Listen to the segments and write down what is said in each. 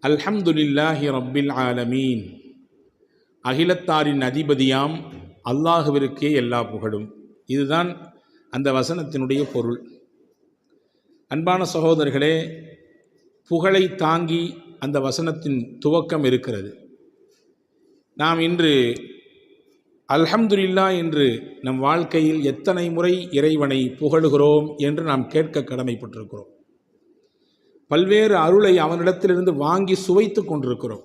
அல்ஹம்துலில்லாஹி ரப்பில் ஆலமீன். அகிலத்தாரின் அதிபதியாம் அல்லாஹுவிற்கே எல்லா புகழும். இதுதான் அந்த வசனத்தினுடைய பொருள். அன்பான சகோதரர்களே, புகழை தாங்கி அந்த வசனத்தின் துவக்கம் இருக்கிறது. நாம் இன்று அல்ஹம்துலில்லா என்று நம் வாழ்க்கையில் எத்தனை முறை இறைவனை புகழுகிறோம் என்று நாம் கேட்க கடமைப்பட்டிருக்கிறோம். பல்வேறு அருளை அவனிடத்திலிருந்து வாங்கி சுவைத்து கொண்டிருக்கிறோம்.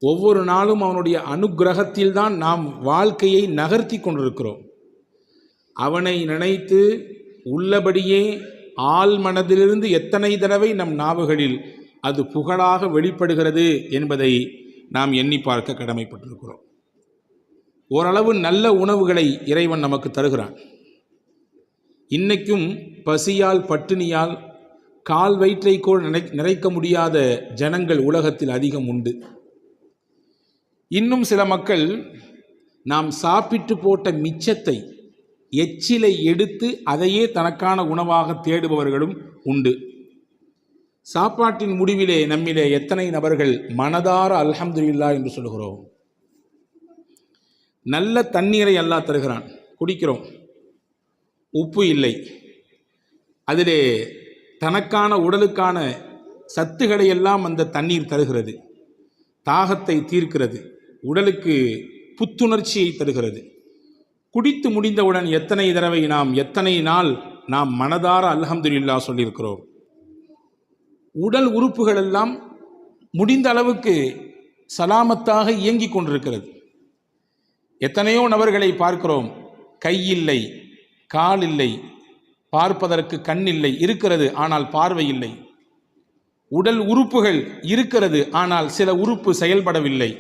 ஒவ்வொரு நாளும் அவனுடைய அனுக்கிரகத்தில்தான் நாம் வாழ்க்கையை நகர்த்தி கொண்டிருக்கிறோம். அவனை நினைத்து உள்ளபடியே ஆள் மனதிலிருந்து எத்தனை தடவை நம் நாவுகளில் அது புகழாக வெளிப்படுகிறது என்பதை நாம் எண்ணி பார்க்க கடமைப்பட்டிருக்கிறோம். ஓரளவு நல்ல உணவுகளை இறைவன் நமக்கு தருகிறான். இன்னைக்கும் பசியால் பட்டினியால் கால் வயிற்றைக்கோள் நிறைக்க முடியாத ஜனங்கள் உலகத்தில் அதிகம் உண்டு. இன்னும் சில மக்கள் நாம் சாப்பிட்டு போட்ட மிச்சத்தை எச்சிலை எடுத்து அதையே தனக்கான உணவாக தேடுபவர்களும் உண்டு. சாப்பாட்டின் முடிவிலே நம்மிலே எத்தனை நபர்கள் மனதார அல்ஹம்துலில்லா என்று சொல்கிறோம்? நல்ல தண்ணீரை அல்லாஹ் தருகிறான், குடிக்கிறோம். உப்பு இல்லை, அதிலே தனக்கான உடலுக்கான சத்துக்களை எல்லாம் அந்த தண்ணீர் தருகிறது. தாகத்தை தீர்க்கிறது, உடலுக்கு புத்துணர்ச்சியை தருகிறது. குடித்து முடிந்தவுடன் எத்தனை தடவை எத்தனை நாள் நாம் மனதார அல்ஹம்துலில்லா சொல்லியிருக்கிறோம். உடல் உறுப்புகள் எல்லாம் முடிந்த அளவுக்கு சலாமத்தாக இயங்கிக் கொண்டிருக்கிறது. எத்தனையோ நபர்களை பார்க்கிறோம், கை இல்லை, கால் இல்லை, பார்ப்பதற்கு கண் இல்லை, இருக்கிறது ஆனால் பார்வை இல்லை. உடல் உறுப்புகள் இருக்கிறது ஆனால் சில உறுப்பு செயல்படவில்லை.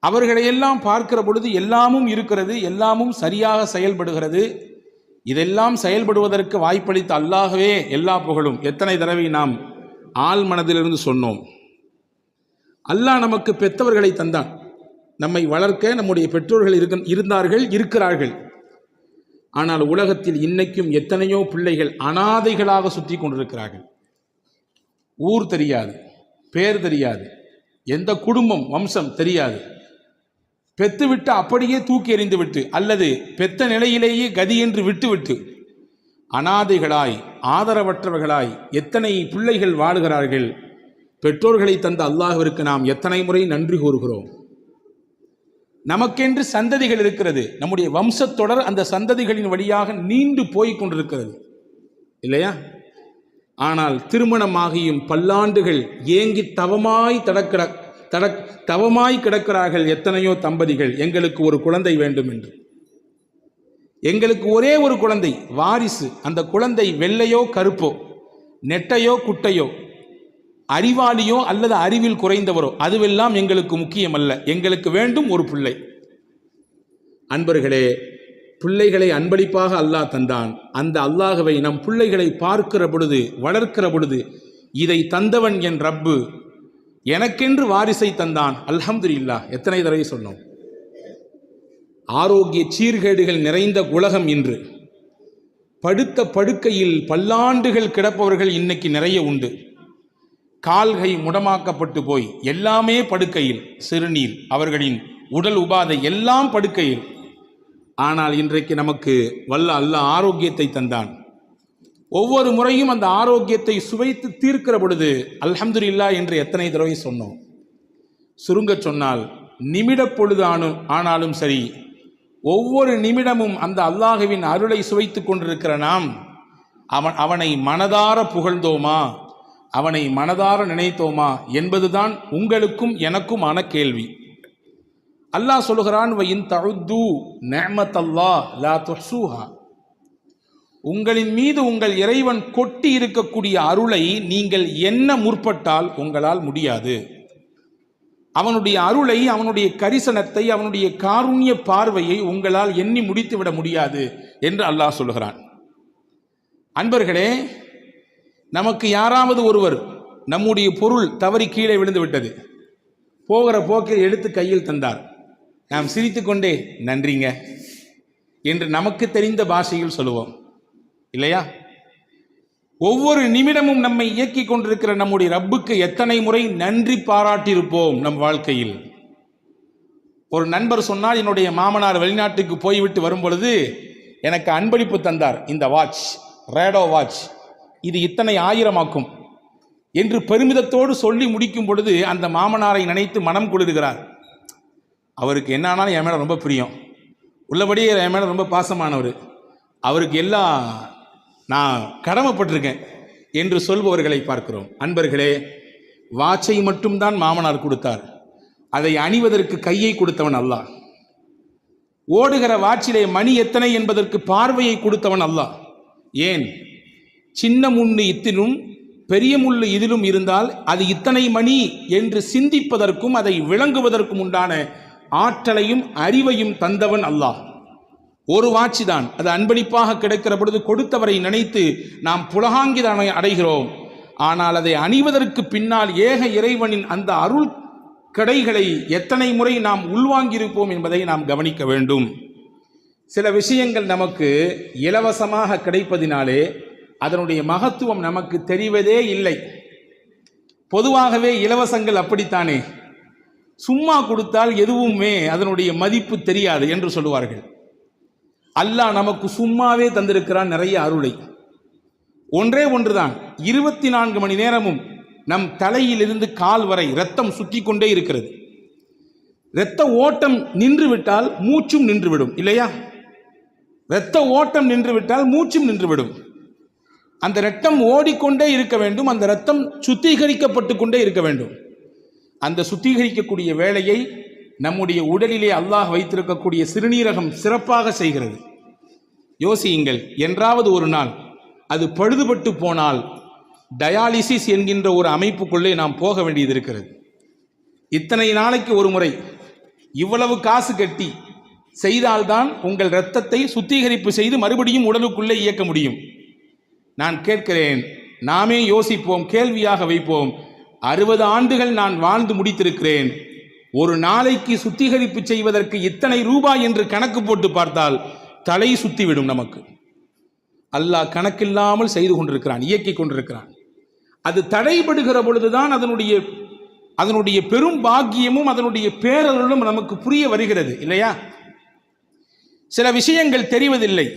அவர்களையெல்லாம் பார்க்கிற பொழுது எல்லாமும் இருக்கிறது, எல்லாமும் சரியாக செயல்படுகிறது. இதெல்லாம் செயல்படுவதற்கு வாய்ப்பளித்த அல்லாஹ்வே எல்லா புகழும். எத்தனை தடவை நாம் ஆள் மனதிலிருந்து சொன்னோம். அல்லாஹ் நமக்கு பெற்றவர்களை தந்தான். நம்மை வளர்க்க நம்முடைய பெற்றோர்கள் இருந்தார்கள், இருக்கிறார்கள். ஆனால் உலகத்தில் இன்னைக்கும் எத்தனையோ பிள்ளைகள் அனாதைகளாக சுற்றி கொண்டிருக்கிறார்கள். ஊர் தெரியாது, பேர் தெரியாது, எந்த குடும்பம் வம்சம் தெரியாது. பெத்துவிட்டு அப்படியே தூக்கி எறிந்துவிட்டு அல்லது பெத்த நிலையிலேயே கதி என்று விட்டுவிட்டு அனாதைகளாய் ஆதரவற்றவர்களாய் எத்தனை பிள்ளைகள் வாழுகிறார்கள். பெற்றோர்களை தந்த அல்லாஹ்விற்கு நாம் எத்தனை முறை நன்றி கூறுகிறோம். நமக்கென்று சந்ததிகள் இருக்கிறது, நம்முடைய வம்சத்தொடர் அந்த சந்ததிகளின் வழியாக நீண்டு போய் கொண்டிருக்கிறது இல்லையா? ஆனால் திருமணமாகியும் பல்லாண்டுகள் ஏங்கி தவமாய் கிடக்கிறார்கள் எத்தனையோ தம்பதிகள். எங்களுக்கு ஒரு குழந்தை வேண்டும் என்று, எங்களுக்கு ஒரே ஒரு குழந்தை வாரிசு. அந்த குழந்தை வெள்ளையோ கருப்போ, நெட்டையோ குட்டையோ, அறிவாளியோ அல்லது அறிவில் குறைந்தவரோ, அதுவெல்லாம் எங்களுக்கு முக்கியம் அல்ல. எங்களுக்கு வேண்டும் ஒரு பிள்ளை. அன்பர்களே, பிள்ளைகளை அன்பளிப்பாக அல்லாஹ் தந்தான். அந்த அல்லாஹ்வை நம் பிள்ளைகளை பார்க்கிற பொழுது, வளர்க்கிற பொழுது, இதை தந்தவன் என் ரப்பு, எனக்கென்று வாரிசை தந்தான், அல்ஹம்துலில்லாஹ் எத்தனை தடவை சொன்னோம். ஆரோக்கிய சீர்கேடுகள் நிறைந்த உலகம் இன்று. படுத்த படுக்கையில் பல்லாண்டுகள் கிடப்பவர்கள் இன்னைக்கு நிறைய உண்டு. கால்கை முடமாக்கப்பட்டு போய் எல்லாமே படுக்கையில், சிறுநீர், அவர்களின் உடல் உபாதை எல்லாம் படுக்கையில். ஆனால் இன்றைக்கு நமக்கு வல்ல அல்லாஹ் ஆரோக்கியத்தை தந்தான். ஒவ்வொரு முறையும் அந்த ஆரோக்கியத்தை சுவைத்து தீர்க்கிற பொழுது அல்ஹம்துலில்லா என்று எத்தனை தடவை சொன்னோம். சுருங்க சொன்னால் நிமிட பொழுது ஆனாலும் சரி, ஒவ்வொரு நிமிடமும் அந்த அல்லாஹ்வின் அருளை சுவைத்து கொண்டிருக்கிற நாம் அவனை மனதார புகழ்ந்தோமா, அவனை மனதார நினைத்தோமா என்பதுதான் உங்களுக்கும் எனக்குமான கேள்வி. அல்லாஹ் சொல்கிறான், வஇன் தஉது நிஅமத்தல்லாஹ் லா துஹ்ஸூஹா. உங்களின் மீது உங்கள் இறைவன் கொட்டி இருக்கக்கூடிய அருளை நீங்கள் எண்ண முற்பட்டால் உங்களால் முடியாது. அவனுடைய அருளை, அவனுடைய கரிசனத்தை, அவனுடைய காருண்ய பார்வையை உங்களால் எண்ணி முடித்துவிட முடியாது என்று அல்லாஹ் சொல்கிறான். அன்பர்களே, நமக்கு யாராவது ஒருவர் நம்முடைய பொருள் தவறி கீழே விழுந்து விட்டது, போகிற போக்கில் எடுத்து கையில் தந்தார். நாம் சிரித்து கொண்டே நன்றிங்க என்று நமக்கு தெரிந்த பாஷையில் சொல்லுவோம் இல்லையா? ஒவ்வொரு நிமிடமும் நம்மை இயக்கிக் கொண்டிருக்கிற நம்முடைய ரப்புக்கு எத்தனை முறை நன்றி பாராட்டியிருப்போம் நம் வாழ்க்கையில். ஒரு நண்பர் சொன்னால், என்னுடைய மாமனார் வெளிநாட்டுக்கு போய்விட்டு வரும் பொழுது எனக்கு அன்பளிப்பு தந்தார், இந்த வாட்ச், ரேடோ வாட்ச், இது இத்தனை ஆயிரமாக்கும் என்று பெருமிதத்தோடு சொல்லி முடிக்கும் பொழுது அந்த மாமனாரை நினைத்து மனம் குளிர்கிறார். அவருக்கு என்ன ஆனாலும் என் மேலே ரொம்ப பிரியம், உள்ளபடியே என் மேலே ரொம்ப பாசமானவர், அவருக்கு எல்லாம் நான் கடமைப்பட்டிருக்கேன் என்று சொல்பவர்களை பார்க்கிறோம். அன்பர்களே, வாட்சை மட்டும்தான் மாமனார் கொடுத்தார், அதை அணிவதற்கு கையை கொடுத்தவன் அல்லாஹ். ஓடுகிற வாட்சிலே மணி எத்தனை என்பதற்கு பார்வையை கொடுத்தவன் அல்லாஹ். ஏன், சின்ன முள்ளு இத்திலும் பெரிய முள்ளு இதிலும் இருந்தால் அது இத்தனை மணி என்று சிந்திப்பதற்கும் அதை விளங்குவதற்கும் உண்டான ஆற்றலையும் அறிவையும் தந்தவன் அல்லாஹ். ஒரு வாட்சி தான், அது அன்பளிப்பாக கிடைக்கிற பொழுது கொடுத்தவரை நினைத்து நாம் புலகாங்கிதனை அடைகிறோம். ஆனால் அதை அணிவதற்கு பின்னால் ஏக இறைவனின் அந்த அருள் கடைகளை எத்தனை முறை நாம் உள்வாங்கியிருப்போம் என்பதை நாம் கவனிக்க வேண்டும். சில விஷயங்கள் நமக்கு இலவசமாக கிடைப்பதினாலே அதனுடைய மகத்துவம் நமக்கு தெரிவதே இல்லை. பொதுவாகவே இலவசங்கள் அப்படித்தானே, சும்மா கொடுத்தால் எதுவுமே அதனுடைய மதிப்பு தெரியாது என்று சொல்லுவார்கள். அல்லாஹ் நமக்கு சும்மாவே தந்திருக்கிறான் நிறைய அருளை. ஒன்றே ஒன்றுதான், 24 மணி நேரமும் நம் தலையிலிருந்து கால் வரை இரத்தம் சுற்றி கொண்டே இருக்கிறது. இரத்த ஓட்டம் நின்றுவிட்டால் மூச்சும் நின்றுவிடும், இல்லையா? இரத்த ஓட்டம் நின்றுவிட்டால் மூச்சும் நின்றுவிடும். அந்த இரத்தம் ஓடிக்கொண்டே இருக்க வேண்டும், அந்த இரத்தம் சுத்திகரிக்கப்பட்டு கொண்டே இருக்க வேண்டும். அந்த சுத்திகரிக்கக்கூடிய வேலையை நம்முடைய உடலிலே அல்லாஹ் வைத்திருக்கக்கூடிய சிறுநீரகம் சிறப்பாக செய்கிறது. யோசியுங்கள், என்றாவது ஒரு நாள் அது பழுதுபட்டு போனால் டயாலிசிஸ் என்கின்ற ஒரு அமைப்புக்குள்ளே நாம் போக வேண்டியது இருக்கிறது. இத்தனை நாளைக்கு ஒரு முறை இவ்வளவு காசு கட்டி செய்தால்தான் உங்கள் இரத்தத்தை சுத்திகரிப்பு செய்து மறுபடியும் உடலுக்குள்ளே இயக்க முடியும். நான் கேட்கிறேன், நாமே யோசிப்போம், கேள்வியாக வைப்போம். 60 ஆண்டுகள் நான் வாழ்ந்து முடித்திருக்கிறேன், ஒரு நாளைக்கு சுத்திகரிப்பு செய்வதற்கு இத்தனை ரூபாய் என்று கணக்கு போட்டு பார்த்தால் தலை சுத்திவிடும் நமக்கு. அல்லாஹ் கணக்கில்லாமல் செய்து கொண்டிருக்கிறான், இயக்கிக் கொண்டிருக்கிறான். அது தடைபடுகிற பொழுதுதான் அதனுடைய பெரும் பாக்கியமும் அதனுடைய பேரருளும் நமக்கு புரிய வருகிறது, இல்லையா? சில விஷயங்கள் தெரிவதில்லை.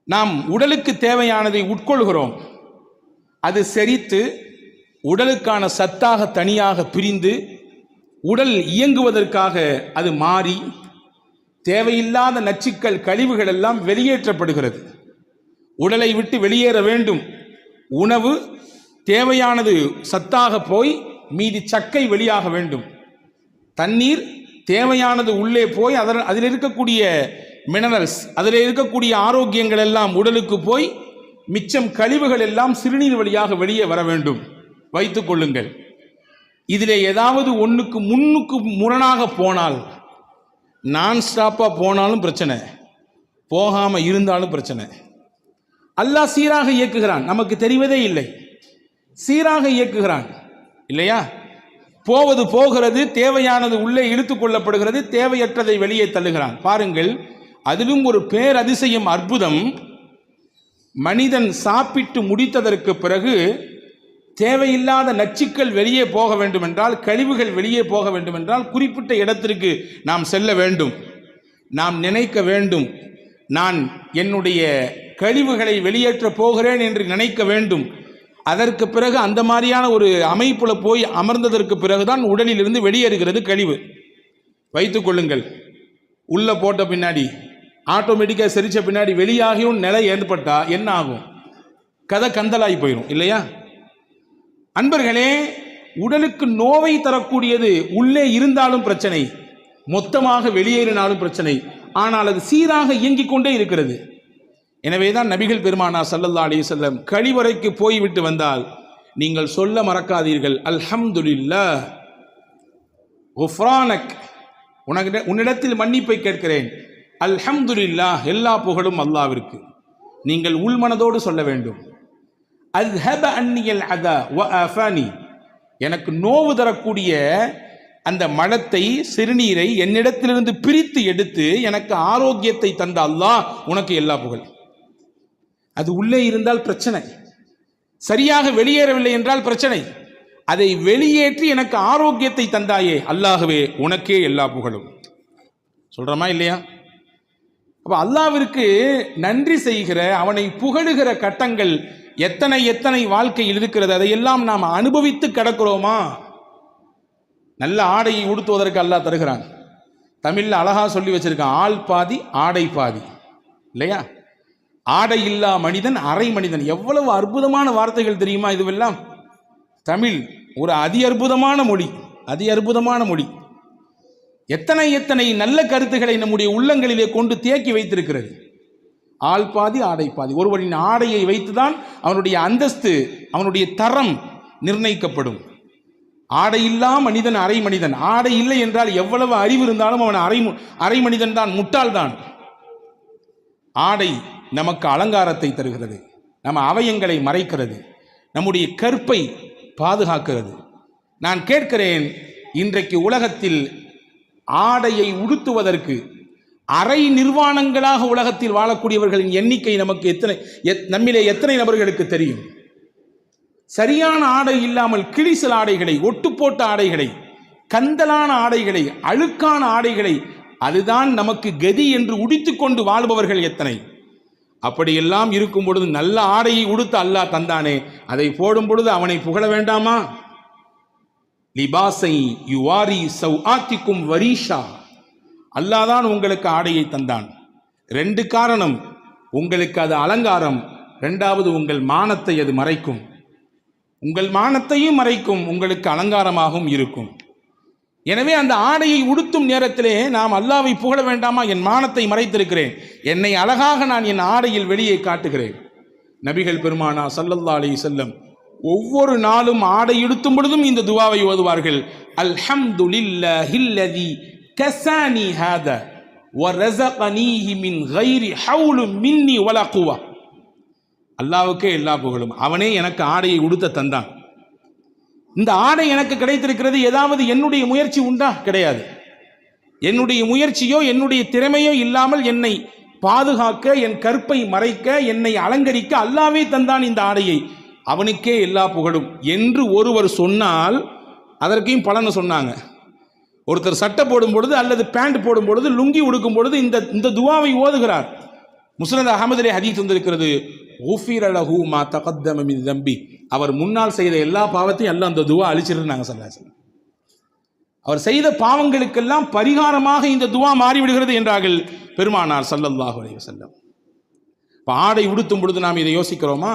நாம் உடலுக்கு தேவையானதை உட்கொள்கிறோம், அது செரித்து உடலுக்கான சத்தாக தனியாக பிரிந்து உடல் இயங்குவதற்காக அது மாறி தேவையில்லாத நச்சுக்கள் கழிவுகள் எல்லாம் வெளியேற்றப்படுகிறது. உடலை விட்டு வெளியேற வேண்டும். உணவு தேவையானது சத்தாக போய் மீதி சக்கை வெளியாக வேண்டும். தண்ணீர் தேவையானது உள்ளே போய் அதில் இருக்கக்கூடிய மினரல்ஸ், அதில் இருக்கக்கூடிய ஆரோக்கியங்கள் எல்லாம் உடலுக்கு போய் மிச்சம் கழிவுகள் எல்லாம் சிறுநீர் வழியாக வெளியே வர வேண்டும். வைத்துக் கொள்ளுங்கள், இதிலே ஏதாவது ஒன்றுக்கு முன்னுக்கு முரணாக போனால், நான் ஸ்டாப்பாக போனாலும் பிரச்சனை, போகாமல் இருந்தாலும் பிரச்சனை. அல்லாஹ் சீராக இயக்குகிறான், நமக்கு தெரிவதே இல்லை. சீராக இயக்குகிறான், இல்லையா? போவது போகிறது, தேவையானது உள்ளே இழுத்து கொள்ளப்படுகிறது, தேவையற்றதை வெளியே தள்ளுகிறான். பாருங்கள், அதிலும் ஒரு பேரதிசயம், அற்புதம். மனிதன் சாப்பிட்டு முடித்ததற்கு பிறகு தேவையில்லாத நச்சுக்கள் வெளியே போக வேண்டும் என்றால், கழிவுகள் வெளியே போக வேண்டும் என்றால், குறிப்பிட்ட இடத்திற்கு நாம் செல்ல வேண்டும். நாம் நினைக்க வேண்டும், நான் என்னுடைய கழிவுகளை வெளியேற்ற போகிறேன் என்று நினைக்க வேண்டும். அதற்கு பிறகு அந்த மாதிரியான ஒரு அமைப்புல போய் அமர்ந்ததற்கு பிறகுதான் உடலிலிருந்து வெளியேறுகிறது கழிவு. வைத்துக் கொள்ளுங்கள், உள்ள போட்ட பின்னாடி ஆட்டோமேட்டிக்காக செரிச்ச பின்னாடி வெளியாகியும் நிலை ஏற்பட்டா என்ன ஆகும்? கதை கந்தலாகி போயிடும், இல்லையா? அன்பர்களே, உடலுக்கு நோவை தரக்கூடியது உள்ளே இருந்தாலும் பிரச்சனை, மொத்தமாக வெளியேறினாலும் பிரச்சனை. ஆனால் அது சீராக இயங்கிக் கொண்டே இருக்கிறது. எனவேதான் நபிகள் பெருமானார் ஸல்லல்லாஹு அலைஹி வஸல்லம் கழிவறைக்கு போய்விட்டு வந்தால் நீங்கள் சொல்ல மறக்காதீர்கள், அல்ஹம்துலில்லாஹ் குஃப்ரானக், உன்னிடத்தில் மன்னிப்பை கேட்கிறேன், அல்ஹம்துலில்லாஹ், எல்லா புகழும் அல்லாஹ்விற்கு. நீங்கள் உள்மனதோடு சொல்ல வேண்டும். அஸ்ஹப அன்னியல் அதா வ ஆஃபானி, எனக்கு நோவு தரக்கூடிய அந்த மலத்தை, சிறுநீரை என்னிடத்திலிருந்து பிரித்து எடுத்து எனக்கு ஆரோக்கியத்தை தந்த அல்லாஹ், உனக்கு எல்லா புகழ். அது உள்ளே இருந்தால் பிரச்சனை. சரியாக வெளியேறவில்லை என்றால் பிரச்சனை. அதை வெளியேற்றி எனக்கு ஆரோக்கியத்தை தந்தாயே அல்லாஹ்வே, உனக்கே எல்லா புகழும். சொல்றோமா இல்லையா? அப்ப அல்லாஹ்விற்கு நன்றி செய்கிற, அவனை புகழுகிற கட்டங்கள் எத்தனை எத்தனை வாழ்க்கையில் இருக்கிறது. அதையெல்லாம் நாம் அனுபவித்து கிடக்கிறோமா? நல்ல ஆடையை உடுத்துவதற்கு அல்லாஹ் தருகிறான். தமிழ்ல அழகா சொல்லி வச்சிருக்கான், ஆள் பாதி ஆடை பாதி, இல்லையா? ஆடை இல்லா மனிதன் அரை மனிதன். எவ்வளவு அற்புதமான வார்த்தைகள் தெரியுமா? இதுவெல்லாம் தமிழ் ஒரு அதி அற்புதமான மொழி, அதி அற்புதமான மொழி. எத்தனை எத்தனை நல்ல கருத்துக்களை நம்முடைய உள்ளங்களிலே கொண்டு தேக்கி வைத்திருக்கிறது. ஆள் பாதி ஆடை பாதி. ஒருவரின் ஆடையை வைத்துதான் அவனுடைய அந்தஸ்து, அவனுடைய தரம் நிர்ணயிக்கப்படும். ஆடை இல்லா மனிதன் அரை மனிதன். ஆடை இல்லை என்றால் எவ்வளவு அறிவு இருந்தாலும் அவன் அரை மனிதன் தான், முட்டாள் தான். ஆடை நமக்கு அலங்காரத்தை தருகிறது, நம்ம அவயங்களை மறைக்கிறது, நம்முடைய கற்பை பாதுகாக்கிறது. நான் கேட்கிறேன், இன்றைக்கு உலகத்தில் ஆடையை உடுத்துவதற்கு அரை நிர்வாணங்களாக உலகத்தில் வாழக்கூடியவர்களின் எண்ணிக்கை நமக்கு நம்மிலே எத்தனை நபர்களுக்கு தெரியும்? சரியான ஆடை இல்லாமல் கிழிசல் ஆடைகளை, ஒட்டுப்போட்ட ஆடைகளை, கந்தலான ஆடைகளை, அழுக்கான ஆடைகளை, அதுதான் நமக்கு கதி என்று உடித்துக்கொண்டு வாழ்பவர்கள் எத்தனை? அப்படியெல்லாம் இருக்கும் பொழுது நல்ல ஆடையை உடுத்த அல்லாஹ் தந்தானே, அதை போடும் பொழுது அவனை புகழ வேண்டாமா? லிபாசை யுவாரி சௌஆத்திக்கும் வரீஷா. அல்லாஹ் தான் உங்களுக்கு ஆடையை தந்தான். 2 காரணம், உங்களுக்கு அது அலங்காரம், 2வது உங்கள் மானத்தை அது மறைக்கும். உங்கள் மானத்தையும் மறைக்கும், உங்களுக்கு அலங்காரமாகவும் இருக்கும். எனவே அந்த ஆடையை உடுத்தும் நேரத்திலே நாம் அல்லாஹ்வை புகழ வேண்டாமா? என் மானத்தை மறைத்திருக்கிறேன், என்னை அழகாக நான் என் ஆடையில் வெளியே காட்டுகிறேன். நபிகள் பெருமானா ஸல்லல்லாஹு அலைஹி வஸல்லம் ஒவ்வொரு நாளும் ஆடை உடுத்தும் பொழுதும் இந்த துஆவை ஓதுவார்கள். அல்ஹம்துலில்லாஹில்லதி கஸானி ஹாதா வ ரஸகனீஹி மின் கைரி ஹவுலும் மின்னி வலா குவா. அல்லாஹ்வுக்கே எல்லா புகழும். அவனே எனக்கு ஆடையை உடுத்த தந்தான். இந்த ஆடை எனக்கு கிடைத்திருக்கிறது, ஏதாவது என்னுடைய முயற்சி உண்டா? கிடையாது. என்னுடைய முயற்சியோ என்னுடைய திறமையோ இல்லாமல் என்னை பாதுகாக்க, என் கற்பை மறைக்க, என்னை அலங்கரிக்க அல்லாஹ்வே தந்தான் இந்த ஆடையை, அவனுக்கே எல்லா புகழும் என்று ஒருவர் சொன்னால் அதற்கையும் பலனை சொன்னாங்க. ஒருத்தர் சட்டை போடும் பொழுது அல்லது பேண்ட் போடும் பொழுது, லுங்கி உடுக்கும் பொழுது இந்த துஆவை ஓதுகிறார். முஸ்னத் அஹமதிலே ஹதீஸ் வந்திருக்கிறது, குஃபிர லஹு மா தகத்தம மின் தம்பி. அவர் முன்னால் செய்த எல்லா பாவத்தையும் எல்லாம் அந்த துஆ அழிச்சிருந்தாங்க ஸல்லல்லாஹு. அவர் செய்த பாவங்களுக்கெல்லாம் பரிகாரமாக இந்த துஆ மாறிவிடுகிறது என்றார்கள் பெருமானார் ஸல்லல்லாஹு அலைஹி வஸல்லம். இப்போ ஆடை உடுத்தும் பொழுது நாம் இதை யோசிக்கிறோமா?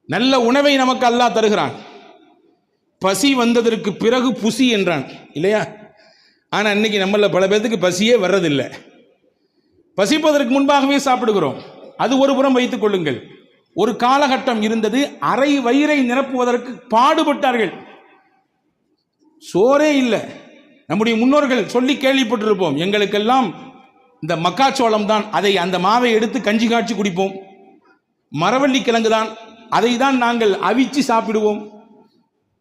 நல்ல உணவை நமக்கு அல்லாஹ் தருகிறான். பசி வந்ததற்கு பிறகு புசி என்றான், இல்லையா? ஆனால் இன்னைக்கு நம்மள பல பேருக்கு பசியே வர்றதில்லை. பசிப்பதற்கு முன்பாகவே சாப்பிடுகிறோம். அது ஒரு புறம் வைத்துக் கொள்ளுங்கள். ஒரு காலகட்டம் இருந்தது, அரை வயிறை நிரப்புவதற்கு பாடுபட்டார்கள். சோறே இல்லை. நம்முடைய முன்னோர்கள் சொல்லி கேள்விப்பட்டிருப்போம், எங்களுக்கெல்லாம் இந்த மக்காச்சோளம் தான், அதை அந்த மாவை எடுத்து கஞ்சி காய்ச்சி குடிப்போம். மரவள்ளி கிழங்கு தான், அதை தான் நாங்கள் அவிச்சு சாப்பிடுவோம்.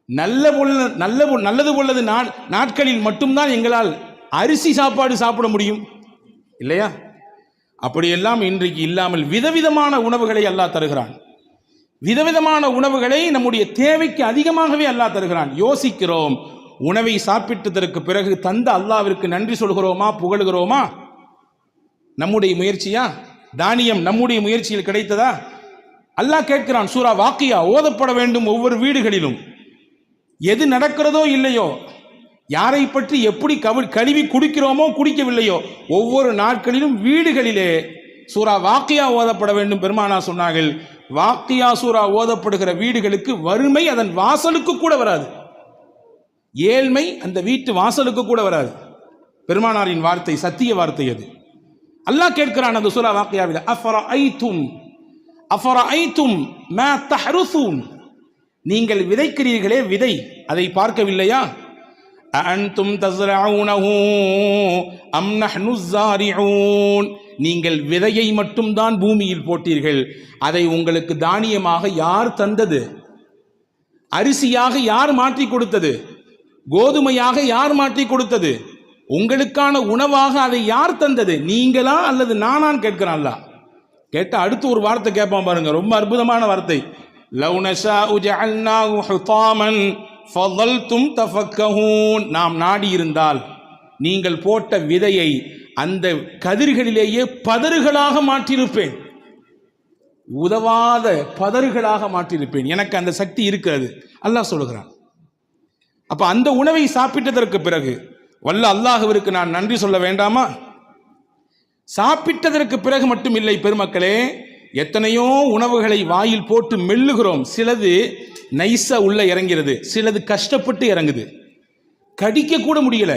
நல்லது போல்லது நாட்களில் மட்டும்தான் எங்களால் அரிசி சாப்பாடு சாப்பிட முடியும், இல்லையா? அப்படியெல்லாம் இன்றைக்கு இல்லாமல் விதவிதமான உணவுகளை அல்லாஹ் தருகிறான். விதவிதமான உணவுகளை நம்முடைய தேவைக்கு அதிகமாகவே அல்லாஹ் தருகிறான். யோசிக்கிறோம், உணவை சாப்பிட்டதற்கு பிறகு தந்த அல்லாஹ்விற்கு நன்றி சொல்கிறோமா, புகழுகிறோமா? நம்முடைய முயற்சியா? தானியம் நம்முடைய முயற்சியில் கிடைத்ததா? அல்லாஹ் கேட்கிறான், சூரா வாக்கியா ஓதப்பட வேண்டும் ஒவ்வொரு வீடுகளிலும். எது நடக்கிறதோ இல்லையோ, யாரை பற்றி எப்படி கழுவி குடிக்கிறோமோ குடிக்கவில்லையோ, ஒவ்வொரு நாட்களிலும் வீடுகளிலே சூரா வாக்கியா ஓதப்பட வேண்டும். பெருமானார் சொன்னார்கள், வாக்கியா சூரா ஓதப்படுகிற வீடுகளுக்கு வறுமை அதன் வாசலுக்கு கூட வராது, ஏழ்மை அந்த வீட்டு வாசலுக்கு கூட வராது. பெருமானாரின் வார்த்தை, சத்திய வார்த்தை அது. அல்லாஹ் கேட்கிறான் அந்த சூரா வாக்கியாவில், அஃபரஐதும் மா தஹ்ருஸூன், நீங்கள் விதைக்கிறீர்களே விதை, அதை பார்க்கவில்லையா? அன்தும் தஸ்ரஊனஹு அம் நஹ்னுஸ் ஸாரிஊன், நீங்கள் விதையை மட்டும்தான் பூமியில் போட்டீர்கள், அதை உங்களுக்கு தானியமாக யார் தந்தது? அரிசியாக யார் மாற்றி கொடுத்தது? கோதுமையாக யார் மாற்றி கொடுத்தது? உங்களுக்கான உணவாக அதை யார் தந்தது? நீங்களா அல்லது நானான்னு கேட்கிறான் அல்லாஹ். கேட்ட அடுத்து ஒரு வார்த்தை கேட்பான் பாருங்க, ரொம்ப அற்புதமான வார்த்தை. லவ் நஷாஉ ஜஅல்னாஹு ஹுதாமன் ஃபதல்தும் தஃபக்கஹூன். நாம் நாடி இருந்தால் நீங்கள் போட்ட விதையை அந்த கதிர்களிலேயே பதறுகளாக மாற்றியிருப்பேன், உதவாத பதறுகளாக மாற்றியிருப்பேன். எனக்கு அந்த சக்தி இருக்கிறது அல்லாஹ் சொல்லுகிறான். அப்ப அந்த உணவை சாப்பிட்டதற்கு பிறகு வல்ல அல்லாஹ்விற்கு நான் நன்றி சொல்ல வேண்டாமா? சாப்பிட்டதற்கு பிறகு மட்டும் இல்லை பெருமக்களே, எத்தனையோ உணவுகளை வாயில் போட்டு மெல்லுகிறோம். சிலது நைஸா உள்ள இறங்கிறது, சிலது கஷ்டப்பட்டு இறங்குது, கடிக்க கூட முடியல,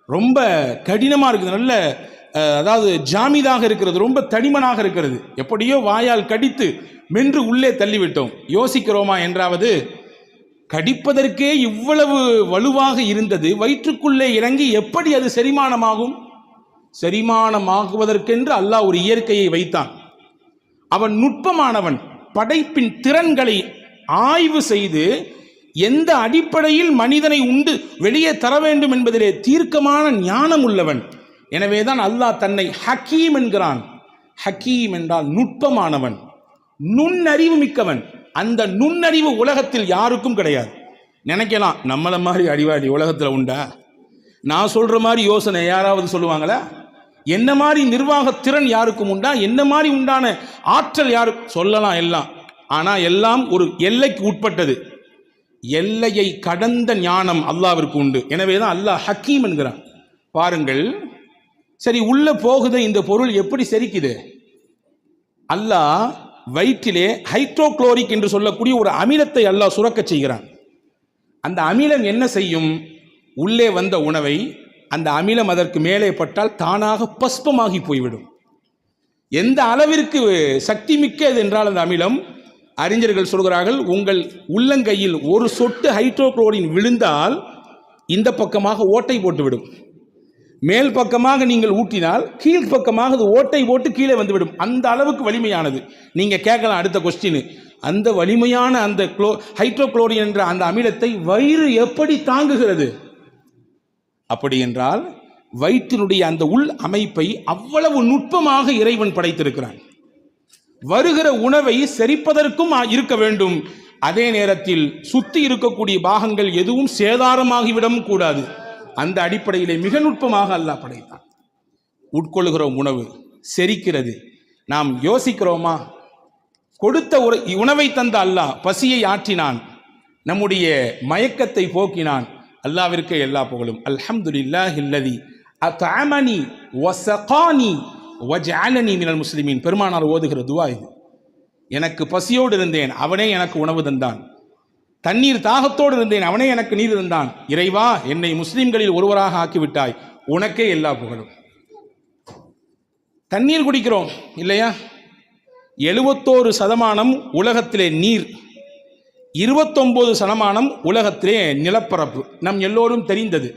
ரொம்ப கடினமா இருக்குது, நல்ல அதாவது ஜாமீதாக இருக்கிறது, ரொம்ப தடிமனாக இருக்கிறது. எப்படியோ வாயால் கடித்து மென்று உள்ளே தள்ளிவிட்டோம். யோசிக்கிறோமா என்றாவது? கடிப்பதற்கே இவ்வளவு வலுவாக இருந்தது, வயிற்றுக்குள்ளே இறங்கி எப்படி அது செரிமானமாகும்? செரிமானமாகுவதற்கென்று அல்லாஹ் ஒரு இயற்கையை வைத்தான். அவன் நுட்பமானவன். படைப்பின் திறன்களை ஆய்வு செய்து எந்த அடிப்படையில் மனிதனை உண்டு வெளியே தர வேண்டும் என்பதிலே தீர்க்கமான ஞானம் உள்ளவன். எனவேதான் அல்லாஹ் தன்னை ஹக்கீம் என்கிறான். ஹக்கீம் என்றால் நுட்பமானவன், நுண்ணறிவு மிக்கவன். அந்த நுண்ணறிவு உலகத்தில் யாருக்கும் கிடையாது. நினைக்கலாம் நம்மள மாதிரி அறிவாளி உலகத்தில் உண்டா? நான் சொல்ற மாதிரி யோசனை யாராவது சொல்லுவாங்களா? என்ன மாதிரி நிர்வாக திறன் யாருக்கும் உண்டா? என்ன மாதிரி உண்டான ஆற்றல் யாருக்கு சொல்லலாம்? எல்லாம். ஆனால் எல்லாம் ஒரு எல்லைக்கு உட்பட்டது. எல்லையை கடந்த ஞானம் அல்லாஹ்விற்கு உண்டு. எனவே தான் அல்லாஹ் ஹக்கீம் என்கிறான். பாருங்கள், சரி உள்ள போகுது இந்த பொருள் எப்படி செரிக்குது? அல்லாஹ் வயிற்றிலே ஹைட்ரோக்ளோரிக் என்று சொல்லக்கூடிய ஒரு அமிலத்தை அல்லாஹ் சுரக்க செய்கிறான். அந்த அமிலம் என்ன செய்யும்? உள்ளே வந்த உணவை அந்த அமிலம் அதற்கு மேலே பட்டால் தானாக பஸ்பமாகி போய்விடும். எந்த அளவிற்கு சக்தி மிக்கது என்றால் அந்த அமிலம், அறிஞர்கள் சொல்கிறார்கள், உங்கள் உள்ளங்கையில் ஒரு சொட்டு ஹைட்ரோக்ளோரின் விழுந்தால் இந்த பக்கமாக ஓட்டை போட்டுவிடும். மேல் பக்கமாக நீங்கள் ஊட்டினால் கீழ் பக்கமாக அது ஓட்டை போட்டு கீழே வந்துவிடும். அந்த அளவுக்கு வலிமையானது. நீங்க கேட்கலாம் அடுத்த கொஸ்டின், அந்த வலிமையான அந்த ஹைட்ரோக்ளோரின் என்ற அந்த அமிலத்தை வயிறு எப்படி தாங்குகிறது? அப்படி என்றால் வயிற்றினுடைய அந்த உள் அமைப்பை அவ்வளவு நுட்பமாக இறைவன் படைத்திருக்கிறான். வருகிற உணவை செரிப்பதற்கும் இருக்க வேண்டும். அதே நேரத்தில் சுத்தி இருக்கக்கூடிய பாகங்கள் எதுவும் சேதாரமாகிவிடவும் கூடாது. அந்த அடிப்படையிலே மிக நுட்பமாக அல்லாஹ் படைத்தான். உட்கொள்ளுகிற உணவு செரிக்கிறது. நாம் யோசிக்கிறோமா? கொடுத்த ஒரு உணவை தந்த அல்லாஹ் பசியை ஆற்றினான், நம்முடைய மயக்கத்தை போக்கினான். அல்லாஹ்விற்கே எல்லா புகழும். அல்ஹம்துலில்லாஹில்லதி அத்அமனி வஸகானி வஜஅலனி மினல் முஸ்லிமீன். பெருமானார் ஓதுகிற துஆ இது. எனக்கு பசியோடு இருந்தேன், அவனே எனக்கு உணவு தந்தான். தண்ணீர் தாகத்தோடு இருந்தேன், அவனே எனக்கு நீர் தந்தான். இறைவா, என்னை முஸ்லிம்களில் ஒருவராக ஆக்கிவிட்டாய், உனக்கே எல்லா புகழும். தண்ணீர் குடிக்கிறோம் இல்லையா? 71% உலகத்திலே நீர், 29% உலகத்திலே நிலப்பரப்பு. நம் எல்லோரும் தெரிந்தது.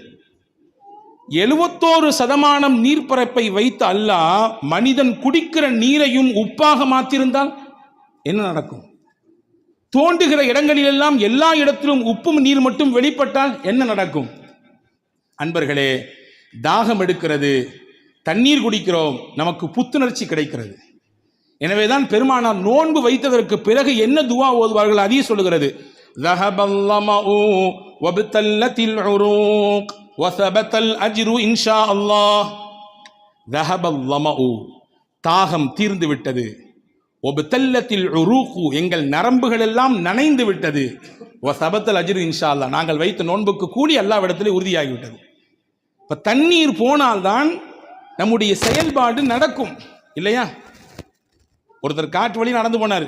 71% நீர்ப்பரப்பை வைத்து அல்லாஹ் மனிதன் குடிக்கிற நீரையும் உப்பாக மாற்றிருந்தால் என்ன நடக்கும்? தோண்டுகிற இடங்களிலெல்லாம் எல்லா இடத்திலும் உப்பும் நீர் மட்டும் வெளிப்பட்டால் என்ன நடக்கும்? அன்பர்களே, தாகம் எடுக்கிறது, தண்ணீர் குடிக்கிறோம், நமக்கு புத்துணர்ச்சி கிடைக்கிறது. எனவேதான் பெருமானார் நோன்பு வைத்ததற்கு பிறகு என்ன துஆ ஓதுவார்கள்? அதையே சொல்லுகிறது. ذهبالظمأ وابتلت العروق وثبت الأجر إن شاء الله. ذهبالظمأ, தாகம் தீர்ந்து விட்டது. ஒபுத்தல்லத்தில் உரூகு, எங்கள் நரம்புகள் எல்லாம் நனைந்து விட்டது. வசபத்தல் அஜ்ரு இன்ஷா அல்லாஹ், நாங்கள் வைத்த நோன்புக்கு கூலி அல்லாஹ்விடத்திலே உறுதியாகிவிட்டது. இப்போ தண்ணீர் போனால்தான் நம்முடைய செயல்பாடு நடக்கும் இல்லையா? ஒருத்தர் காட்டு வழி நடந்து போனார்,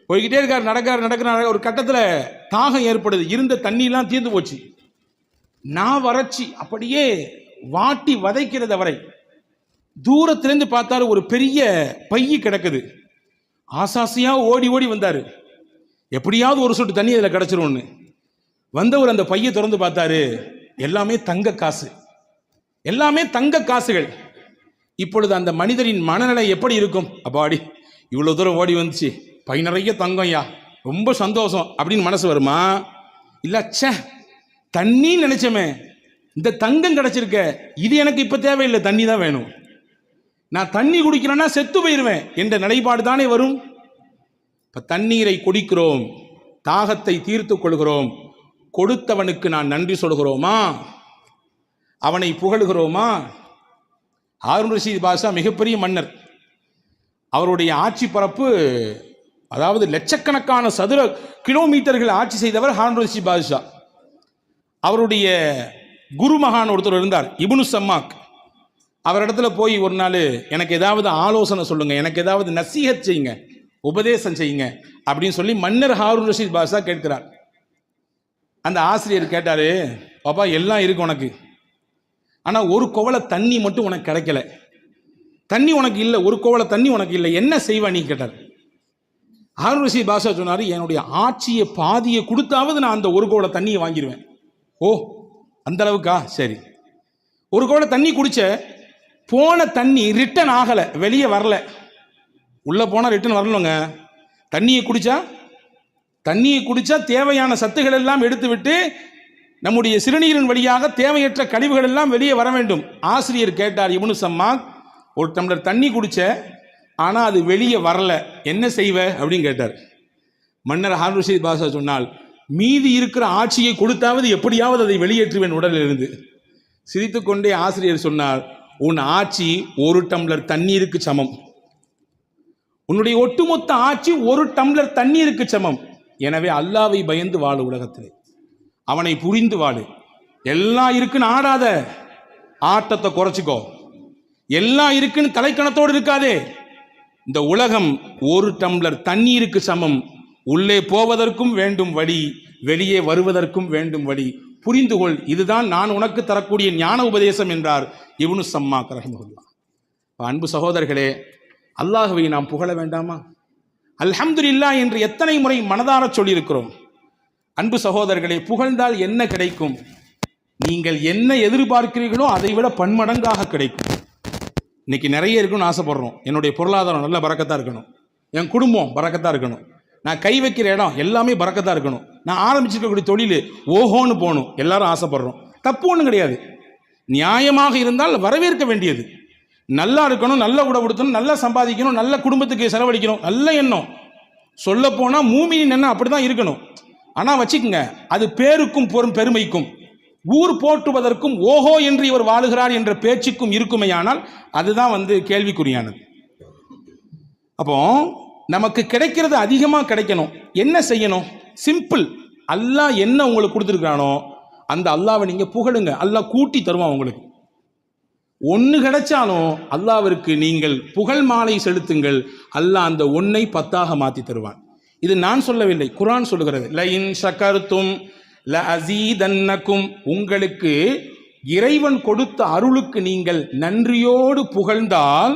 போய்கிட்டே இருக்கார், நடக்கிறார். ஒரு கட்டத்தில் தாகம் ஏற்படுது, இருந்த தண்ணியெல்லாம் தீர்ந்து போச்சு. நான் வறட்சி அப்படியே வாட்டி வதைக்கிறது அவரை. தூரத்திலிருந்து பார்த்தாரு, ஒரு பெரிய பைய கிடக்குது. ஆசாசியா ஓடி ஓடி வந்தாரு, எப்படியாவது ஒரு சொட்டு தண்ணி அதில் கிடச்சிரும்னு. வந்தவர் அந்த பையை திறந்து பார்த்தாரு, எல்லாமே தங்க காசு, எல்லாமே தங்க காசுகள். இப்பொழுது அந்த மனிதரின் மனநிலை எப்படி இருக்கும்? அப்பாடி, இவ்வளோ தூரம் ஓடி வந்துச்சு, பை நிறைய தங்கம்யா, ரொம்ப சந்தோஷம் அப்படின்னு மனசு வருமா? இல்லை, ச்சே தண்ணி நினைச்சமே, இந்த தங்கம் கிடைச்சிருக்க, இது எனக்கு இப்போ தேவையில்லை, தண்ணி தான் வேணும், நான் தண்ணி குடிக்கிறேன்னா செத்து போயிடுவேன் என்ற நிலைப்பாடு தானே வரும். இப்போ தண்ணீரை குடிக்கிறோம், தாகத்தை தீர்த்து கொள்கிறோம், கொடுத்தவனுக்கு நான் நன்றி சொல்கிறோமா? அவனை புகழுகிறோமா? ஹாரூன் ரஷீத் பாஷா மிகப்பெரிய மன்னர். அவருடைய ஆட்சி பரப்பு, அதாவது லட்சக்கணக்கான சதுர கிலோமீட்டர்கள் ஆட்சி செய்தவர் ஹாரூன் ரஷீத் பாஷா. அவருடைய குருமகான் ஒருத்தர் இருந்தார், இப்னு சம்மாக். அவரிடத்துல போய் ஒரு நாள், எனக்கு ஏதாவது ஆலோசனை சொல்லுங்க, எனக்கு ஏதாவது நசீஹத் செய்யுங்க, உபதேசம் செய்யுங்க அப்படின்னு சொல்லி மன்னர் ஹாரூன் ரஷீத் பாஷா கேட்கிறார். அந்த ஆசிரியர் கேட்டாரு, பாப்பா எல்லாம் இருக்கு உனக்கு, ஆனால் ஒரு குவளை தண்ணி மட்டும் உனக்கு கிடைக்கல, தண்ணி உனக்கு இல்லை, ஒரு குவளை தண்ணி உனக்கு இல்லை, என்ன செய்வா நீ கேட்டார். ஹாரூன் ரஷீத் பாஷா சொன்னார், என்னுடைய ஆட்சியை பாதியை கொடுத்தாவது நான் அந்த ஒரு குவளை தண்ணியை வாங்கிடுவேன். ஓ அந்த அளவுக்கா, சரி. ஒரு குவளை தண்ணி குடிச்ச, போன தண்ணி ரிட்டர்ன் ஆகலை, வெளியே வரல. உள்ளே போனால் ரிட்டர்ன் வரலங்க. தண்ணியை குடிச்சா தேவையான சத்துக்கள் எல்லாம் எடுத்து விட்டு நம்முடைய சிறுநீரின் வழியாக தேவையற்ற கழிவுகள் எல்லாம் வெளியே வர வேண்டும். ஆசிரியர் கேட்டார், இப்னு சம்மாக், ஒரு டம்ளர் தண்ணி குடிச்ச, ஆனால் அது வெளியே வரல, என்ன செய்வ அப்படின்னு கேட்டார். மன்னர் ஹாரூன் ரஷீத் பாஷா சொன்னால், மீதி இருக்கிற ஆட்சியை கொடுத்தாவது எப்படியாவது அதை வெளியேற்றுவேன் உடலில் இருந்து. சிரித்துக்கொண்டே ஆசிரியர் சொன்னார், உன் ஆட்சி ஒரு டம்ளர் தண்ணீருக்கு சமம், உன்னுடைய ஒட்டுமொத்த ஆட்சி ஒரு டம்ளர் தண்ணீருக்கு சமம். எனவே அல்லாவை பயந்து வாழு, உலகத்திலே அவனை புரிந்து வாழு. எல்லாம் இருக்குன்னு ஆடாத, ஆட்டத்தை குறைச்சிக்கோ. எல்லாம் இருக்குன்னு தலைக்கணத்தோடு இருக்காதே. இந்த உலகம் ஒரு டம்ளர் தண்ணீருக்கு சமம். உள்ளே போவதற்கும் வேண்டும் வழி, வெளியே வருவதற்கும் வேண்டும் வழி. புரிந்து கொள், இதுதான் நான் உனக்கு தரக்கூடிய ஞான உபதேசம் என்றார் இப்னு சம்மாக் ரஹிமஹுல்லாஹ். அன்பு சகோதரர்களே, அல்லாஹ்வை நாம் புகழ வேண்டாமா? அல்ஹம்துலில்லாஹ் என்று எத்தனை முறை மனதார சொல்லியிருக்கிறோம். அன்பு சகோதரர்களே, புகழ்ந்தால் என்ன கிடைக்கும்? நீங்கள் என்ன எதிர்பார்க்கிறீர்களோ அதை விட பன்மடங்காக கிடைக்கும். இன்னைக்கு நிறைய இருக்குன்னு ஆசைப்படுறோம். என்னுடைய பொருளாதாரம் நல்ல பரக்கத்தாக இருக்கணும், என் குடும்பம் பரக்கத்தாக இருக்கணும், நான் கை வைக்கிற இடம் எல்லாமே பரக்கத்தாக இருக்கணும், நான் ஆரம்பிச்சிருக்கக்கூடிய தொழில் ஓஹோன்னு போகணும், எல்லாரும் ஆசைப்படுறோம். தப்பு ஒன்றும் கிடையாது. நியாயமாக இருந்தால் வரவேற்க வேண்டியது. நல்லா இருக்கணும், நல்ல உடம்புடுத்தணும், நல்லா சம்பாதிக்கணும், நல்ல குடும்பத்துக்கு செலவழிக்கணும், நல்ல எண்ணம். சொல்ல போனால் மூமினின் எண்ணம் அப்படி தான் இருக்கணும். ஆனால் வச்சுக்கோங்க, அது பேருக்கும் பெருமைக்கும், ஊர் போற்றுவதற்கும் ஓஹோ என்று இவர் வாழுகிறார் என்ற பேச்சுக்கும் இருக்குமையானால் அதுதான் கேள்விக்குறியானது. அப்போ நமக்கு கிடைக்கிறது அதிகமாக கிடைக்கணும். என்ன செய்யணும்? சிம்பிள். அல்லாஹ் என்ன உங்களுக்கு கொடுத்துருக்கானோ அந்த அல்லாவை நீங்கள் புகழுங்க, அல்லாஹ் கூட்டி தருவான் உங்களுக்கு. ஒன்று கிடைச்சாலும் அல்லாவிற்கு நீங்கள் புகழ் மாலை செலுத்துங்கள், அல்லாஹ் அந்த ஒன்றை 10ஆக மாற்றி தருவான். இது நான் சொல்லவில்லை, குர்ஆன் சொல்லுகிறது. லஇன் ஷகர்தும் லஅஸீதன்னகும், உங்களுக்கு இறைவன் கொடுத்த அருளுக்கு நீங்கள் நன்றியோடு புகழ்ந்தால்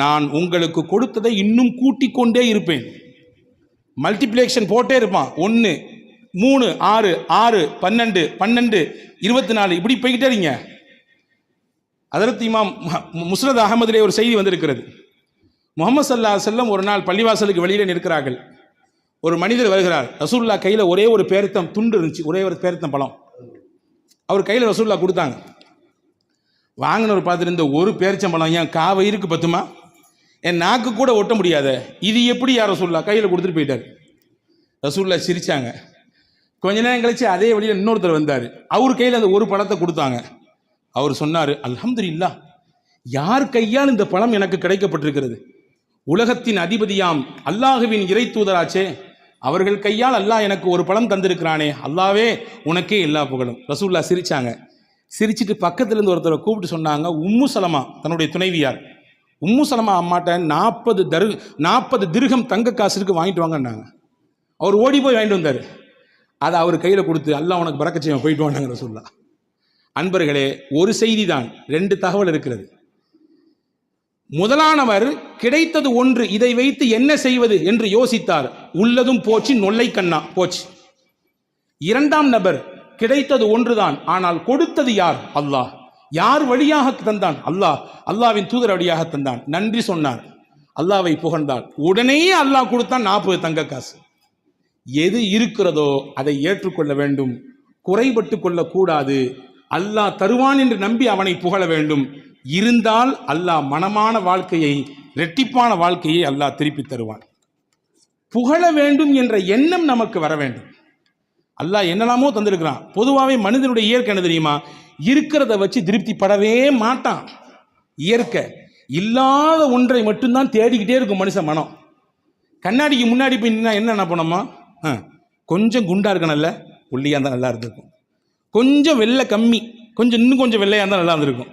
நான் உங்களுக்கு கொடுத்ததை இன்னும் கூட்டிக் கொண்டே இருப்பேன். மல்டிப்ளிகேஷன் போட்டே இருப்பான். 1 3 6 6 12 12 24 இப்படி போய்கிட்டே இருங்க. ஹஜ்ரத் இமாம் முஸ்னத் அஹமதிலே ஒரு செய்தி வந்திருக்கிறது. முஹம்மது ஸல்லல்லாஹு அலைஹி வஸல்லம் ஒரு நாள் பள்ளிவாசலுக்கு வெளியிலே நிற்கிறார்கள். ஒரு மனிதர் வருகிறார். ரசூலுல்லாஹ் கையில் ஒரே ஒரு பேரித்தம் துண்டு இருந்துச்சு, ஒரே ஒரு பேரித்தம் பழம். அவர் கையில் ரசூலுல்லாஹ் கொடுத்தாங்க. வாங்கினவர் பார்த்துட்டு, ஒரு பேரிச்சம்பழம் ஏன் காவயிருக்கு பத்துமா, என் நாக்கு கூட ஒட்ட முடியாத, இது எப்படி யார் ரசூலுல்லாஹ் கையில் கொடுத்துட்டு போயிட்டார். ரசூலுல்லாஹ் சிரிச்சாங்க. கொஞ்ச நேரம் கழிச்சு அதே வழியில் இன்னொருத்தர் வந்தார். அவர் கையில் அந்த ஒரு பழத்தை கொடுத்தாங்க. அவர் சொன்னார், அல்ஹம்துலில்லாஹ், யார் கையால் இந்த பழம் எனக்கு கிடைக்கப்பட்டிருக்கிறது? உலகத்தின் அதிபதியாம் அல்லாஹுவின் இறை தூதராச்சே, அவர்கள் கையால் அல்லாஹ் எனக்கு ஒரு பழம் தந்திருக்கிறானே, அல்லாவே உனக்கே எல்லா புகழும். ரசூலுல்லாஹ் சிரிச்சாங்க. சிரிச்சிட்டு பக்கத்துலேருந்து ஒருத்தரை கூப்பிட்டு சொன்னாங்க, உம்மு சலமா, தன்னுடைய துணைவியார், உம்மு சலமா அம்மாட்ட 40 திர்ஹம் தங்க காசுக்கு வாங்கிட்டு வாங்கன்னாங்க. அவர் ஓடி போய் வாங்கிட்டு வந்தார். அதை அவர் கையில் கொடுத்து, அல்லாஹ் உனக்கு பரக்கத் செய்வான், போயிட்டு வாங்க ரசூலுல்லாஹ். அன்பர்களே, ஒரு செய்தி தான், 2 தகவல் இருக்கிறது. முதலானவர் கிடைத்தது ஒன்று, இதை வைத்து என்ன செய்வது என்று யோசித்தார். உள்ளதும் போச்சு, நொல்லை கண்ணா போச்சு. 2ஆம் நபர் கிடைத்தது ஒன்றுதான், ஆனால் கொடுத்தது யார்? அல்லாஹ். யார் வழியாக தந்தான்? அல்லாஹ். அல்லாஹ்வின் தூதர் வழியாக தந்தான். நன்றி சொன்னார், அல்லாஹ்வை புகழ்ந்தார். உடனே அல்லாஹ் கொடுத்தான் 40 தங்க காசு. எது இருக்கிறதோ அதை ஏற்றுக்கொள்ள வேண்டும், குறைபட்டு கொள்ளக்கூடாது. அல்லாஹ் தருவான் என்று நம்பி அவனை புகழ வேண்டும். இருந்தால் அல்லாஹ் மனமான வாழ்க்கையை, இரட்டிப்பான வாழ்க்கையை அல்லாஹ் திருப்பி தருவான். புகழ வேண்டும் என்ற எண்ணம் நமக்கு வர வேண்டும். அல்லாஹ் என்னெல்லாமோ தந்திருக்கிறான். பொதுவாகவே மனிதனுடைய இயற்கை என்ன தெரியுமா? இருக்கிறத வச்சு திருப்தி படவே மாட்டான். இயற்கை இல்லாத ஒன்றை மட்டும்தான் தேடிக்கிட்டே இருக்கும் மனுஷன் மனம். கண்ணாடிக்கு முன்னாடி போய் நின்னா என்ன பண்ணோமா? கொஞ்சம் குண்டா இருக்கணும்ல, ஒல்லியாக இருந்தால் நல்லா இருந்திருக்கும். கொஞ்சம் வெள்ளை கம்மி, இன்னும் கொஞ்சம் வெள்ளையாக இருந்தால் நல்லா இருந்திருக்கும்.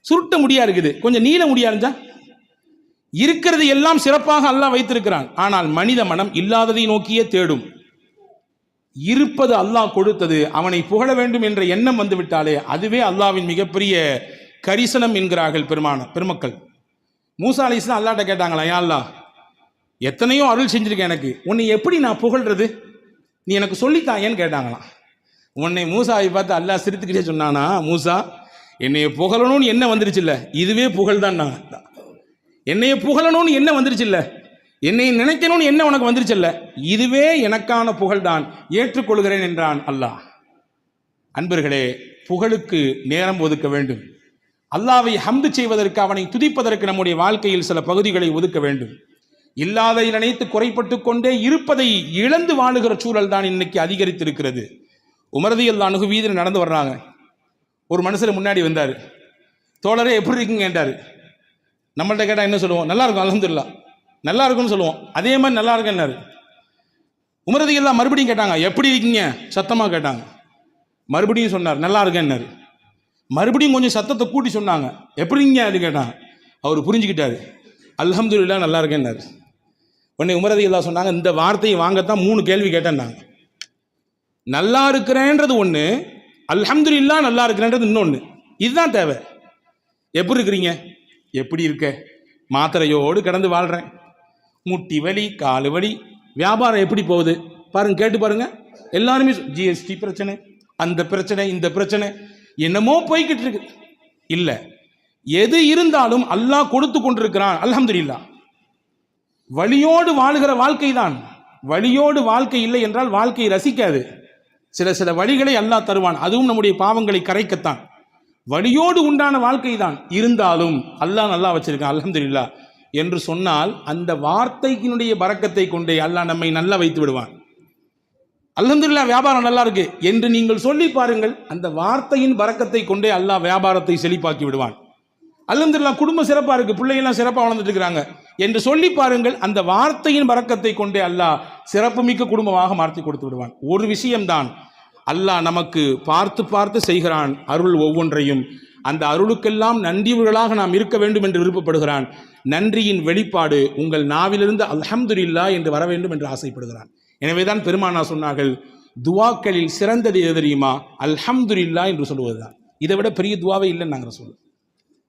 சுருட்ட முடியா இருக்குது, கொஞ்சம் நீள முடியா இருந்தா. இருக்கிறது எல்லாம் சிறப்பாக அல்லாஹ் வைத்திருக்கிறான். ஆனால் மனித மனம் இல்லாததை நோக்கியே தேடும். இருப்பது அல்லாஹ் கொடுத்தது, அவனை புகழ வேண்டும் என்ற எண்ணம் வந்து விட்டாலே அதுவே அல்லாஹ்வின் மிகப்பெரிய கரிசனம் என்கிறார்கள் பெருமக்கள். மூசா அலைஹிஸ்ஸலாம் அல்லாஹ்ட்ட கேட்டாங்களா, யா அல்லாஹ், எத்தனையோ அருள் செஞ்சிருக்கேன், எனக்கு உன்னை எப்படி நான் புகழ்றது, நீ எனக்கு சொல்லித்தாயேன்னு கேட்டாங்களாம். உன்னை மூசாவை பார்த்து அல்லாஹ் சிரித்துக்கிட்டே சொன்னானா, மூசா என்னைய புகழணும்னு என்ன வந்துருச்சு இல்லை, இதுவே புகழ் தான். நான் என்னைய புகழணும்னு என்ன வந்துருச்சு இல்லை, என்னை நினைக்கணும்னு என்ன உனக்கு வந்துருச்சு இல்லை, இதுவே எனக்கான புகழ் தான், ஏற்றுக்கொள்கிறேன் என்றான் அல்லாஹ். அன்பர்களே, புகழுக்கு நேரம் ஒதுக்க வேண்டும். அல்லாஹ்வை ஹம்து செய்வதற்கு, அவனை துதிப்பதற்கு நம்முடைய வாழ்க்கையில் சில பகுதிகளை ஒதுக்க வேண்டும். இல்லாதை நினைத்து குறைப்பட்டு கொண்டே இருப்பதை இழந்து வாழுகிற சூழல் தான் இன்னைக்கு அதிகரித்திருக்கிறது. உமர் ரலியல்லாஹு அன்ஹு வீதியில் நடந்து வர்றாங்க. ஒரு மனுஷர் முன்னாடி வந்தார். தோழரே எப்படி இருக்குங்க கேட்டார். நம்மள்ட்ட கேட்டால் என்ன சொல்லுவோம்? நல்லா இருக்கும், அல்ஹம்துலில்லாஹ், நல்லா இருக்கும்னு சொல்லுவோம். அதே மாதிரி நல்லா இருக்குன்னாரு. உமர் ரலியல்லாஹு மறுபடியும் கேட்டாங்க, எப்படி இருக்கீங்க, சத்தமாக கேட்டாங்க. மறுபடியும் சொன்னார், நல்லா இருக்கேன்னாரு. மறுபடியும் கொஞ்சம் சத்தத்தை கூட்டி சொன்னாங்க, எப்படிங்க அது கேட்டாங்க. அவர் புரிஞ்சுக்கிட்டாரு, அல்ஹம்துலில்லாஹ் நல்லா இருக்கேன்னாரு. உடனே உமர் ரலியல்லாஹு சொன்னாங்க, இந்த வார்த்தையை வாங்கத்தான் 3 கேள்வி கேட்டேன்னாங்க. நல்லா இருக்கிறேன்றது ஒன்று, அல்ஹம்துலில்லாஹ் நல்லா இருக்கிறேன்றது இன்னொன்று. இதுதான் தேவை. எப்படி இருக்கிறீங்க? எப்படி இருக்க? மாத்திரையோடு கடந்து வாழ்கிறேன், முட்டி வலி, காலு வலி, வியாபாரம் எப்படி போகுது பாருங்க, கேட்டு பாருங்க. எல்லாருமே ஜிஎஸ்டி பிரச்சனை, அந்த பிரச்சனை, இந்த பிரச்சனை, என்னமோ போய்கிட்டு இருக்கு. இல்லை, எது இருந்தாலும் அல்லாஹ் கொடுத்து கொண்டிருக்கிறான், அல்ஹம்துலில்லாஹ். வலியோடு வாழுகிற வாழ்க்கை தான். வலியோடு வாழ்க்கை இல்லை என்றால் வாழ்க்கையை ரசிக்காது. சில வழிகளை அல்லாஹ் தருவான், அதுவும் நம்முடைய பாவங்களை கரைக்கத்தான். வலியோடு உண்டான வாழ்க்கை தான். இருந்தாலும் அல்லாஹ் நல்லா வச்சிருக்கான், அல்ஹம்துலில்லாஹ் என்று சொன்னால் அந்த வார்த்தைக்கினுடைய பரக்கத்தை கொண்டே அல்லாஹ் நம்மை நல்லா வைத்து விடுவான். அல்ஹம்துலில்லாஹ் வியாபாரம் நல்லா இருக்கு என்று நீங்கள் சொல்லி பாருங்கள், அந்த வார்த்தையின் பரக்கத்தை கொண்டே அல்லாஹ் வியாபாரத்தை செழிப்பாக்கி விடுவான். அல்ஹம்துலில்லாஹ் குடும்பம் சிறப்பாக இருக்கு, பிள்ளைகள்லாம் சிறப்பாக வளர்ந்துட்டு இருக்கிறாங்க என்று சொல்லி பாருங்கள், அந்த வார்த்தையின் பரக்கத்தை கொண்டே அல்லாஹ் சிறப்புமிக்க குடும்பமாக மாற்றி கொடுத்து விடுவான். ஒரு விஷயம்தான், அல்லாஹ் நமக்கு பார்த்து பார்த்து செய்கிறான் அருள் ஒவ்வொன்றையும். அந்த அருளுக்கெல்லாம் நன்றியவர்களாக நாம் இருக்க வேண்டும் என்று விருப்பப்படுகிறான். நன்றியின் வெளிப்பாடு உங்கள் நாவிலிருந்து அல்ஹம்துலில்லாஹ் என்று வர வேண்டும் என்று ஆசைப்படுகிறான். எனவேதான் பெருமானார் சொன்னார்கள், துவாக்களில் சிறந்தது எது தெரியுமா? அல்ஹம்துலில்லாஹ் என்று சொல்லுவதுதான். இதை விட பெரிய துவாவே இல்லைன்னு நாங்கள் சொல்லுவோம்.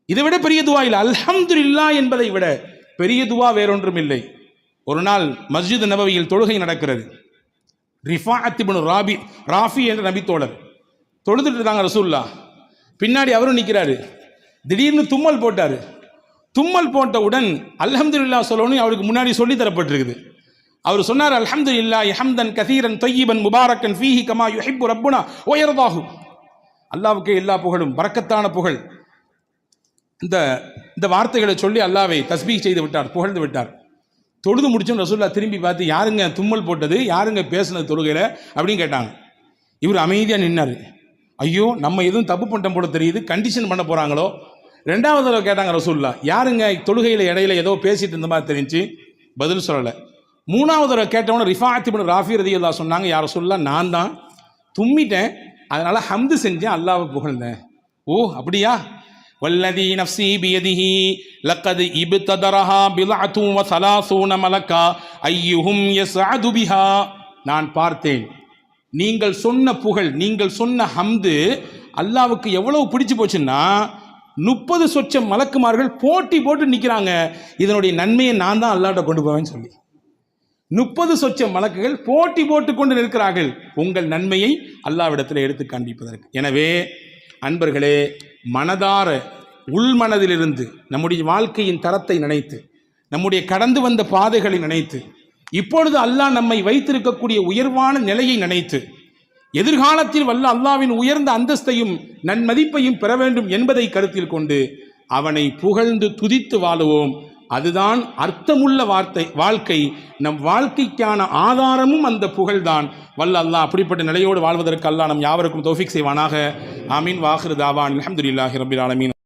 இதை விட பெரிய துவா இல்லை. அல்ஹம்துலில்லாஹ் என்பதை விட பெரிய துவா வேறொன்றும் இல்லை. ஒரு நாள் மஸ்ஜித் நபவியில் தொழுகை நடக்கிறது. ரிஃபாஅத் இப்னு ராஃபி என்ற நபித்தோழர் தொழுதுட்டு இருக்காங்க. ரசூலுல்லாஹ் பின்னாடி அவரும் நிற்கிறாரு. திடீர்னு தும்மல் போட்டார். தும்மல் போட்டவுடன் அல்ஹம்துலில்லாஹ் சொல்லணும் அவருக்கு முன்னாடி சொல்லி தரப்பட்டிருக்குது. அவர் சொன்னார், அல்ஹம்துலில்லாஹி ஹம்தன் கதீரன் தய்யிபன் முபாரக்கன் ஃபீஹி கமா யுஹிப்பு ரப்புனா வ யர்தாஹு. அல்லாஹ்வுக்கே எல்லா புகழும், பரக்கத்தான புகழ். இந்த வார்த்தைகளை சொல்லி அல்லாஹ்வை தஸ்பீஹ் செய்து விட்டார், புகழ்ந்து விட்டார். தொழுது முடிச்சோம். ரசூலுல்லாஹ் திரும்பி பார்த்து, யாருங்க தும்மல் போட்டது, யாருங்க பேசுனது தொழுகையில் அப்படின்னு கேட்டாங்க. இவர் அமைதியாக நின்னார். ஐயோ, நம்ம எதுவும் தப்பு பண்ணிட்டோம் போல தெரியுது, கண்டிஷன் பண்ண போகிறாங்களோ. 2வது தடவை கேட்டாங்க ரசூலுல்லாஹ், யாருங்க தொழுகையில் இடையில ஏதோ பேசிட்டு இருந்த மாதிரி தெரிஞ்சு, பதில் சொல்லலை. 3வது தடவை கேட்டவன ரிஃபாஅத் இப்னு ராஃபி ரலியல்லாஹு சொன்னாங்க, யா ரசூலுல்லாஹ், நான் தான் தும்மிட்டேன், அதனால ஹம்து செஞ்சேன், அல்லாஹ்வை புகழ்ந்தேன். ஓ அப்படியா? வல்லதி நஃப்ஸி பியதிஹி லக்கத் இப்ததரஹா பில்அத்து வ ஸலாஸூன மலக்கா அய்யுஹும் யஸ்அது பிஹா. நான் பார்த்தேன், நீங்கள் சொன்ன புகழ், நீங்கள் சொன்ன ஹம்து அல்லாஹ்வுக்கு எவ்வளவு பிடிச்சு போச்சுன்னா 30 சொச்சம் மலக்குமார்கள் போட்டி போட்டு நிற்கிறாங்க, இதனுடைய நன்மையை நான் தான் அல்லாஹ்ட்ட கொண்டு போவேன்னு சொல்லி. 30 சொச்சம் மலக்குகள் போட்டி போட்டு கொண்டு நிற்கிறார்கள் உங்கள் நன்மையை அல்லாஹ்விடத்தில் எடுத்து காண்பிப்பதற்கு. எனவே அன்பர்களே, மனதார உள்மனதிலிருந்து நம்முடைய வாழ்க்கையின் தரத்தை நினைத்து, நம்முடைய கடந்து வந்த பாதைகளை நினைத்து, இப்பொழுது அல்லாஹ் நம்மை வைத்திருக்கக்கூடிய உயர்வான நிலையை நினைத்து, எதிர்காலத்தில் வல்ல அல்லாஹ்வின் உயர்ந்த அந்தஸ்தையும் நன்மதிப்பையும் பெற வேண்டும் என்பதை கருத்தில் கொண்டு அவனை புகழ்ந்து துதித்து வாழுவோம். அதுதான் அர்த்தமுள்ள வாழ்க்கை. நம் வாழ்க்கைக்கான ஆதாரமும் அந்த புகழ்தான். வல்ல அல்லாஹ் அப்படிப்பட்ட நிலையோடு வாழ்வதற்கு அல்லாஹ் நம் யாவருக்கும் தௌஃபீக் செய்வானாக. ஆமீன். வாஹிரு தாவான் அல்ஹம்துலில்லாஹி ரப்பில் ஆலமீன்.